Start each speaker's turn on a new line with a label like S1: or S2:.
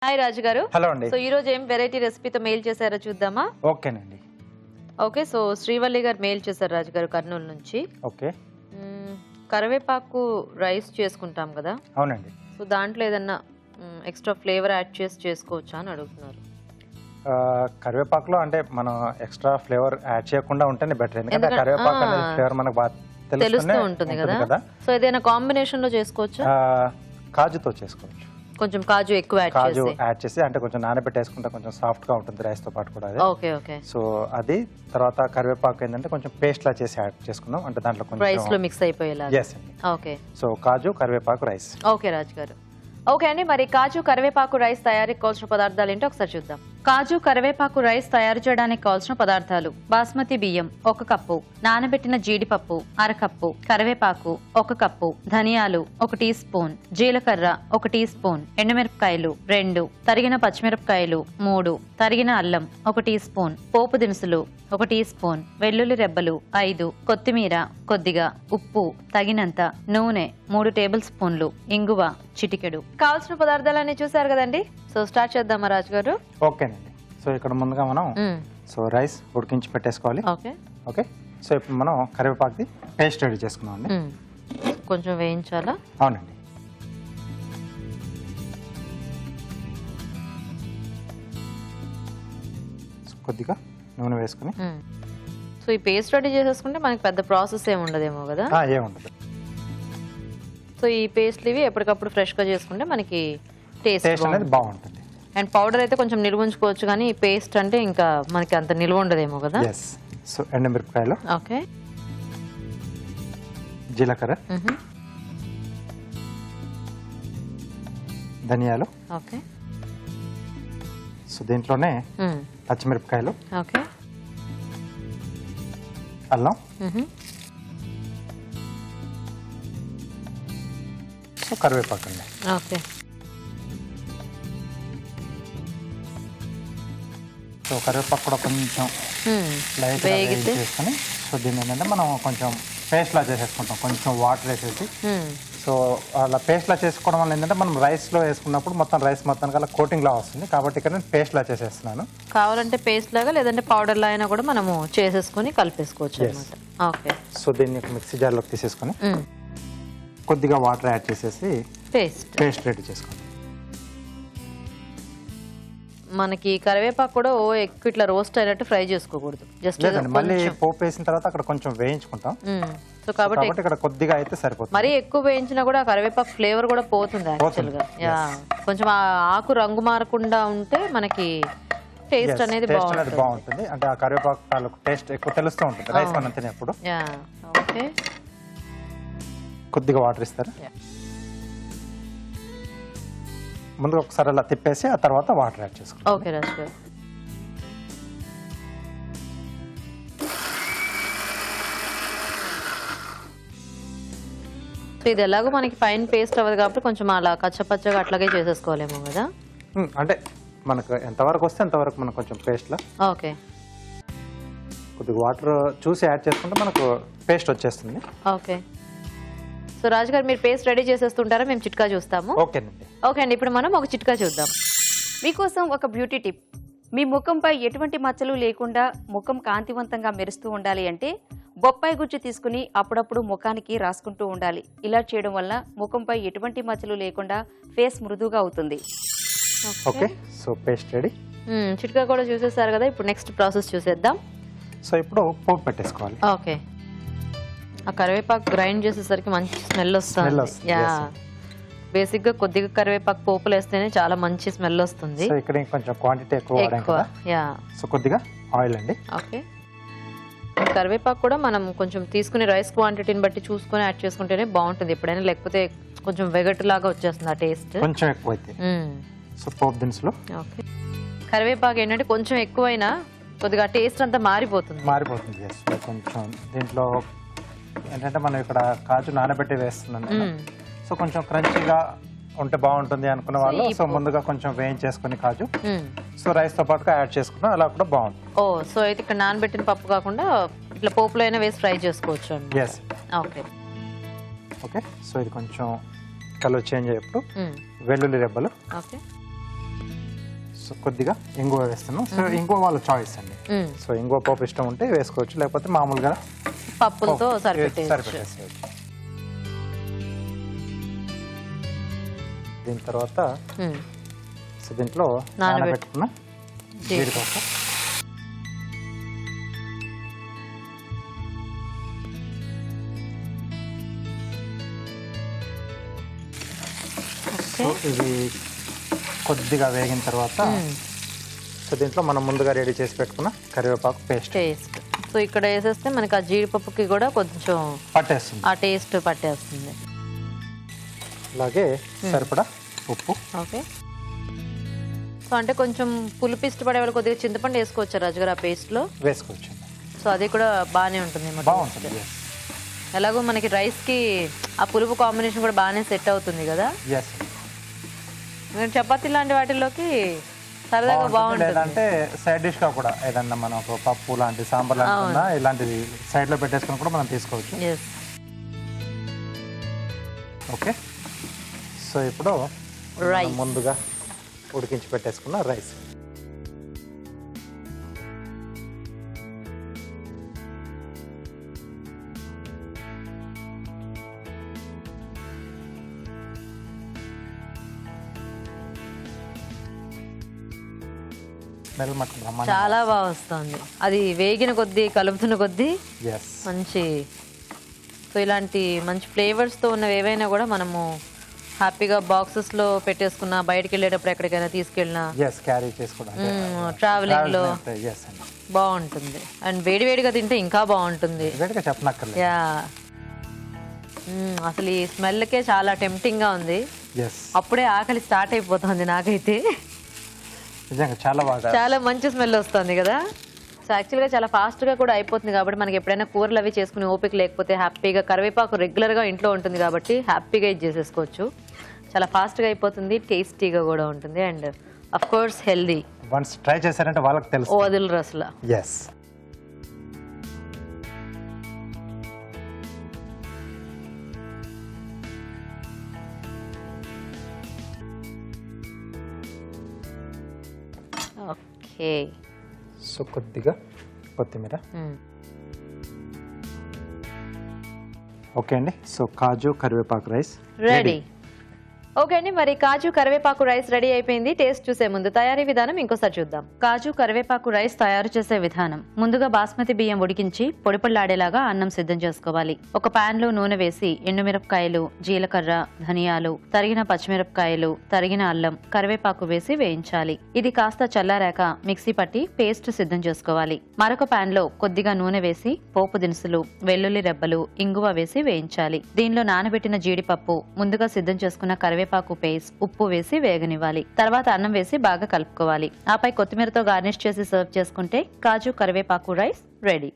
S1: Hi రాజు గారు.
S2: Hello అండి.
S1: So ఈ రోజు ఏం వెరైటీ రెసిపీతో మెయిల్ చేశారో చూద్దామా?
S2: ఓకేనండి.
S1: ఓకే, సో శ్రీవల్లి గారు మెయిల్ చేశారు రాజు గారు కర్నూలు నుంచి.
S2: ఓకే.
S1: కరివేపాకు రైస్ చేసుకుంటాం కదా.
S2: అవునండి.
S1: సో దాంట్లో ఏదన్నా ఎక్స్ట్రా ఫ్లేవర్ యాడ్ చేసి చేసుకోవచ్చా అని అడుగుతున్నారు.
S2: కరివేపాకులో అంటే మనం ఎక్స్ట్రా ఫ్లేవర్ యాడ్ చేయకుండా ఉంటేనే బెటర్, ఎందుకంటే కరివేపాకు అనేది ఫ్లేవర్ మనకు బాగా
S1: తెలుస్తూ ఉంటుంది కదా. సో ఏదైనా కాంబినేషన్ లో చేసుకోవచ్చా?
S2: కాజుతో చేసుకోవచ్చు.
S1: కొంచెం కాజు ఎక్కువ
S2: యాడ్ చేసి అంటే కొంచెం నానబెట్టేసుకుంటే కొంచెం సాఫ్ట్ గా ఉంటుంది రైస్ తో పాటు కూడా.
S1: Okay okay.
S2: సో అది తర్వాత కరివేపాకు ఏంటంటే కొంచెం పేస్ట్ లా చేసి యాడ్ చేసుకుందాం, అంటే దాంట్లో కొంచెం
S1: రైస్ లో మిక్స్ అయిపోయేలా. ఓకే.
S2: సో కాజు కరివేపాకు రైస్.
S1: ఓకే రాజు గారు. ఓకే అండి, మరి కాజు కరివేపాకు రైస్ తయారీకి కావాల్సిన పదార్థాలు ఏంటో ఒకసారి చూద్దాం. కాజు కరివేపాకు రైస్ తయారు చేయడానికి కావాల్సిన పదార్థాలు: బాస్మతి బియ్యం 1 కప్పు, నానబెట్టిన జీడిపప్పు 1/2 కప్పు, కరివేపాకు 1 కప్పు, ధనియాలు 1 టీ స్పూన్, జీలకర్ర 1 టీ స్పూన్, ఎండుమిరపకాయలు 2, తరిగిన పచ్చిమిరపకాయలు 3, తరిగిన అల్లం 1 టీ స్పూన్, పోపు దినుసులు 1 టీ స్పూన్, వెల్లుల్లి రెబ్బలు 5, కొత్తిమీర కొద్దిగా, ఉప్పు తగినంత, నూనె 3 టేబుల్ స్పూన్లు, ఇంగువ చిటికెడు. కావాల్సిన పదార్థాలన్నీ చూసారు కదండి. సో స్టార్ట్ చేద్దామా రాజు గారు?
S2: ఓకేనండి. సో ఇక్కడ ముందుగా మనం సో రైస్ ఉడికించి పెట్టేసుకోవాలి.
S1: Okay
S2: okay. సో ఇప్పుడు మనం కరివేపాకుది పేస్ట్ రెడీ చేసుకున్నాం అండి.
S1: కొంచెం వేయించాలా?
S2: అవునండి. కొద్దిగా నూనె వేసుకుని
S1: సో ఈ పేస్ట్ రెడీ చేసేసుకుంటే మనకి పెద్ద ప్రాసెస్ ఏమి ఉండదేమో కదా.
S2: ఏముండదు.
S1: సో ఈ పేస్ట్లు ఇవి ఎప్పటికప్పుడు ఫ్రెష్ గా చేసుకుంటే మనకి
S2: టేస్ట్ అనేది బాగుంటుంది.
S1: అండ్ పౌడర్ అయితే కొంచెం నిల్వ ఉంచుకోవచ్చు, కానీ పేస్ట్ అంటే ఇంకా మనకి అంత నిల్వ ఉండదేమో కదా.
S2: సో ఎండుమిరపకాయలు,
S1: ఓకే,
S2: జీలకర్ర, ధనియాలు,
S1: ఓకే.
S2: సో దీంట్లోనే పచ్చిమిరపకాయలు,
S1: ఓకే,
S2: అల్లం, సో కరివేపాకు అండి.
S1: ఓకే.
S2: సో కరివేపాకు కూడా కొంచెం లైట్ చేసుకుని, సో దీన్ని ఏంటంటే మనం కొంచెం పేస్ట్ లా చేసేసుకుంటాం, కొంచెం వాటర్ వేసేసి. సో అలా పేస్ట్ లా చేసుకోవడం వల్ల ఏంటంటే మనం రైస్ లో వేసుకున్నప్పుడు మొత్తం రైస్ మొత్తం కల్లా కోటింగ్ లా వస్తుంది, కాబట్టి ఇక్కడ నేను పేస్ట్ లా చేసేస్తున్నాను.
S1: కావాలంటే పేస్ట్ లాగా, లేదంటే పౌడర్ లా అయినా కూడా మనము చేసేసుకుని కలిపేసుకోవచ్చు అన్నమాట. ఓకే.
S2: సో దీన్ని మిక్సీ జార్లోకి తీసేసుకుని కొద్దిగా వాటర్ యాడ్ చేసేసి పేస్ట్ రెడీ చేసుకోండి.
S1: మనకి కరివేపాకు కూడా ఎక్కువ ఇట్లా రోస్ట్ అయినట్టు ఫ్రై చేసుకోకూడదు, జస్ట్
S2: మళ్ళీ పోపు వేసిన తర్వాత అక్కడ కొంచెం వేయించుకుంటాం.
S1: సో కాబట్టి
S2: ఇక్కడ కొద్దిగా అయితే సరిపోతుంది.
S1: మరీ ఎక్కువ వేయించినా కూడా కరివేపాకు ఫ్లేవర్ కూడా పోతుంది యాక్చువల్ గా. కొంచెం ఆ ఆకు రంగు మారకుండా ఉంటే మనకి టేస్ట్ అనేది
S2: బాగుంటుంది. అంటే ఆ కరివేపాకు టేస్ట్ ఎక్కువ తెలుస్తూ ఉంటుంది రైస్ మనం తినేప్పుడు.
S1: ఓకే.
S2: కొద్దిగా వాటర్ ఇస్తారు. ముందు ఒకసారి అలా తిప్పేసి ఆ తర్వాత వాటర్ యాడ్ చేసుకోండి.
S1: ఓకే రాజు గారు. సో ఇది ఎలాగో మనకి ఫైన్ పేస్ట్ అవ్వదు కాబట్టి కొంచెం అలా కచ్చపచ్చగా అట్లాగే చేసేసుకోవాలేమో కదా.
S2: అంటే మనకు ఎంతవరకు వస్తే అంతవరకు మనకు కొంచెం పేస్ట్ లా.
S1: ఓకే.
S2: కొద్దిగా వాటర్ చూసి యాడ్ చేసుకుంటే మనకు పేస్ట్ వచ్చేస్తుంది.
S1: ఓకే. సో రాజు గారు, మీరు పేస్ట్ రెడీ చేసేస్తుంటారా? మేము చిట్కా చూస్తాము.
S2: ఓకేనండి.
S1: ఓకే అండి, ఇప్పుడు మనం ఒక చిట్కా చూద్దాం.
S3: మీకోసం ఒక బ్యూటీ టిప్. మీ ముఖంపై ఎటువంటి మచ్చలు లేకుండా ముఖం కాంతివంతంగా మెరుస్తూ ఉండాలి అంటే బొప్పాయి గుజ్జు తీసుకుని అప్పుడప్పుడు ముఖానికి రాసుకుంటూ ఉండాలి. ఇలా చేయడం వల్ల ముఖంపై ఎటువంటి మచ్చలు లేకుండా ఫేస్ మృదువుగా అవుతుంది.
S2: ఓకే. So paste ready.
S1: చిట్కా కూడా చూసేసారు కదా, ఇప్పుడు నెక్స్ట్ ప్రాసెస్ చూసేద్దాం.
S2: సో ఇప్పుడు పోపు పెట్టేసుకోవాలి.
S1: ఓకే. ఆ కరివేపాకు గ్రైండ్ చేసేసరికి మంచి స్మెల్ వస్తుంది. బేసిక్ గా కొద్దిగా కరివేపాకు పోపులు వేస్తేనే చాలా మంచి స్మెల్ వస్తుంది.
S2: సో ఇక్కడ కొంచెం క్వాంటిటీ ఎక్కువ. సో కొద్దిగా ఆయిల్ అండి.
S1: ఓకే. కరివేపాకు కూడా మనం కొంచెం తీసుకునే రైస్ క్వాంటిటీని బట్టి చూసుకొని యాడ్ చేసుకుంటేనే బాగుంటుంది ఎప్పుడైనా, లేకపోతే కొంచెం వెగటు లాగా వచ్చేస్తుంది ఆ టేస్ట్
S2: కొంచెం ఎక్కువైతే. సో పోపు దినుసులు.
S1: ఓకే. కరివేపాకు ఏంటంటే కొంచెం ఎక్కువైనా కొద్దిగా టేస్ట్ అంతా మారిపోతుంది.
S2: కొంచెం దీంట్లో ఏంటంటే మనం ఇక్కడ కాజు నానబెట్టి వేస్తున్నాం, సో కొంచెం క్రంచీగా ఉంటే బాగుంటుంది అనుకున్న వాళ్ళు సో ముందుగా కొంచెం వేయించేసుకుని కాజు సో రైస్ తో పాటుగా యాడ్ చేసుకున్నా అలా కూడా బాగుంటుంది.
S1: సో అయితే ఇక్కడ నానబెట్టిన పప్పు కాకుండా ఇట్లా పోపులో అయినా వేసి ఫ్రై చేసుకోవచ్చు అండి. ఓకే.
S2: ఓకే. సో ఇది కొంచెం కలర్ చేంజ్ అయ్యేప్పుడు వెల్లుల్లి రెబ్బలు,
S1: ఓకే,
S2: సో కొద్దిగా ఇంగువ వేస్తున్నాం. సో ఇంగువ వాళ్ళ చాయిస్ అండి. సో ఇంగువ పోపు ఇష్టం ఉంటే వేసుకోవచ్చు, లేకపోతే మామూలుగా
S1: పప్పులతో సరిపెట్టేయచ్చు.
S2: దీని తర్వాత సో దీంట్లో నానబెట్టుకున్న జీడిపప్పు, సో ఇవి కొద్దిగా వేగిన తర్వాత సో దీంట్లో మనం ముందుగా రెడీ చేసి పెట్టుకున్న కరివేపాకు పేస్ట్.
S1: సో ఇక్కడ వేసేస్తే మనకి ఆ జీడిపప్పుకి కూడా కొంచెం
S2: పట్టేస్తుంది,
S1: ఆ టేస్ట్ పట్టేస్తుంది.
S2: అలాగే సరిపడా ఉప్పు.
S1: ఓకే. సో అంటే కొంచెం పులుపు ఇష్టపడే వాళ్ళు కొద్దిగా చింతపండు వేసుకోవచ్చు రాజు గారు ఆ పేస్ట్లో.
S2: వేసుకోవచ్చు.
S1: సో అది కూడా బాగానే ఉంటుంది.
S2: బాగుంటుంది.
S1: ఎలాగో మనకి రైస్కి ఆ పులుపు కాంబినేషన్ కూడా బాగానే సెట్ అవుతుంది కదా. చపాతీ లాంటి వాటిల్లోకి సరదాగా బాగుంటుంది.
S2: లేదంటే సైడ్ డిష్ గా కూడా ఏదన్నా మనం ఒక పప్పు లాంటి సాంబార్ లాంటి ఇలాంటిది సైడ్ లో పెట్టేసుకుని కూడా మనం తీసుకోవచ్చు. ఓకే. సో ఇప్పుడు ముందుగా ఉడికించి పెట్టేసుకున్న రైస్.
S1: చాలా బాగా వస్తుంది. అది వేగిన కొద్దీ కలుపుతున్న కొద్దీ మంచి. సో ఇలాంటి మంచి ఫ్లేవర్స్తో ఉన్నవి ఏవైనా కూడా మనము హ్యాపీగా బాక్సెస్లో పెట్టేసుకున్నా, బయటకు వెళ్ళేటప్పుడు ఎక్కడికైనా తీసుకెళ్ళినా, ట్రావెలింగ్లో బాగుంటుంది. అండ్ వేడివేడిగా తింటే ఇంకా బాగుంటుంది. యా, అసలు ఈ స్మెల్కే చాలా టెంప్టింగ్గా ఉంది. అప్పుడే ఆకలి స్టార్ట్ అయిపోతుంది నాకైతే. చాలా మంచి స్మెల్ వస్తుంది కదా. సో యాక్చువల్గా చాలా ఫాస్ట్గా కూడా అయిపోతుంది కాబట్టి మనకి ఎప్పుడైనా కూరలు అవి చేసుకుని ఓపిక లేకపోతే హ్యాపీగా కరివేపాకు రెగ్యులర్గా ఇంట్లో ఉంటుంది కాబట్టి హ్యాపీగా ఇది చేసేసుకోవచ్చు. చాలా ఫాస్ట్గా అయిపోతుంది, టేస్టీగా కూడా ఉంటుంది, and of course healthy.
S2: Once try చేశారంటే వాళ్ళకి తెలుసు,
S1: వదలరు అసలు. ఓకే.
S2: సో కొద్దిగా కొత్తిమీర. ఓకే అండి. సో కాజు కరివేపాకు రైస్
S1: రెడీ. ఓకే అండి, మరి కాజు కరివేపాకు రైస్ రెడీ అయిపోయింది. టేస్ట్ చూసే ముందు తయారీ విధానం ఇంకోసారి చూద్దాం. కాజు కరివేపాకు రైస్ తయారు చేసే విధానం: ముందుగా బాస్మతి బియ్యం ఉడికించి పొడిపొళ్ళాడేలాగా అన్నం సిద్ధం చేసుకోవాలి. ఒక పాన్ లో నూనె వేసి ఎండుమిరపకాయలు, జీలకర్ర, ధనియాలు, తరిగిన పచ్చిమిరపకాయలు, తరిగిన అల్లం, కరివేపాకు వేసి వేయించాలి. ఇది కాస్త చల్లారాక మిక్సీ పట్టి పేస్ట్ సిద్ధం చేసుకోవాలి. మరొక పాన్ లో కొద్దిగా నూనె వేసి పోపు దినుసులు, వెల్లుల్లి రెబ్బలు, ఇంగువ వేసి వేయించాలి. దీనిలో నానబెట్టిన జీడిపప్పు, ముందుగా సిద్ధం చేసుకున్న కరివేపాకు పేస్ట్, ఉప్పు వేసి వేగనివ్వాలి. తర్వాత అన్నం వేసి బాగా కలుపుకోవాలి. ఆపై కొత్తిమీరతో గార్నిష్ చేసి సర్వ్ చేసుకుంటే కాజు కరివేపాకు రైస్ రెడీ.